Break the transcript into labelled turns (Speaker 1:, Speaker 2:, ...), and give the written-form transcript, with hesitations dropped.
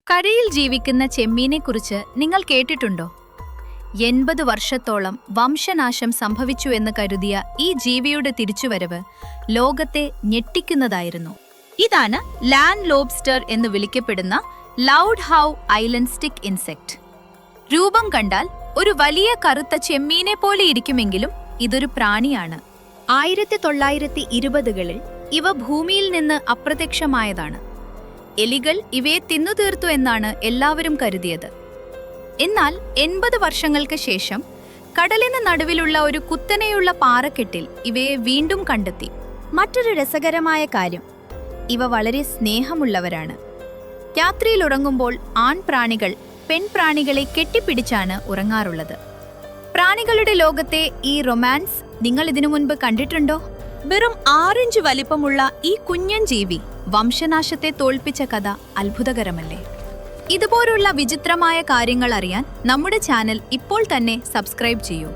Speaker 1: കരയിൽ ജീവിക്കുന്ന ചെമ്മീനെക്കുറിച്ച് നിങ്ങൾ കേട്ടിട്ടുണ്ടോ? 80 വർഷത്തോളം വംശനാശം സംഭവിച്ചു എന്ന് കരുതിയ ഈ ജീവിയുടെ തിരിച്ചുവരവ് ലോകത്തെ ഞെട്ടിക്കുന്നതായിരുന്നു. ഇതാണ് ലാൻഡ് ലോബ്സ്റ്റർ എന്ന് വിളിക്കപ്പെടുന്ന loud how island stick insect. രൂപം കണ്ടാൽ ഒരു വലിയ കറുത്ത ചെമ്മീനെ പോലെ ഇരിക്കുമെങ്കിലും ഇതൊരു പ്രാണിയാണ്. 1920കളിൽ ഇവ ഭൂമിയിൽ നിന്ന് അപ്രത്യക്ഷമായതാണ്. എലികൾ ഇവയെ തിന്നുതീർത്തു എന്നാണ് എല്ലാവരും കരുതിയത്. എന്നാൽ 80 വർഷങ്ങൾക്ക് ശേഷം കടലിന് നടുവിലുള്ള ഒരു കുത്തനെയുള്ള പാറക്കെട്ടിൽ ഇവയെ വീണ്ടും കണ്ടെത്തി. മറ്റൊരു രസകരമായ കാര്യം, ഇവ വളരെ സ്നേഹമുള്ളവരാണ്. രാത്രിയിൽ ഉറങ്ങുമ്പോൾ ആൺപ്രാണികൾ പെൺപ്രാണികളെ കെട്ടിപ്പിടിച്ചാണ് ഉറങ്ങാറുള്ളത്. പ്രാണികളുടെ ലോകത്തെ ഈ റൊമാൻസ് നിങ്ങൾ ഇതിനു മുൻപ് കണ്ടിട്ടുണ്ടോ? വെറും 6 ഇഞ്ച് വലിപ്പമുള്ള ഈ കുഞ്ഞൻ ജീവി വംശനാശത്തെ തോൽപ്പിച്ച കഥ അത്ഭുതകരമല്ലേ? ഇതുപോലുള്ള വിചിത്രമായ കാര്യങ്ങൾ അറിയാൻ നമ്മുടെ ചാനൽ ഇപ്പോൾ തന്നെ സബ്സ്ക്രൈബ് ചെയ്യൂ.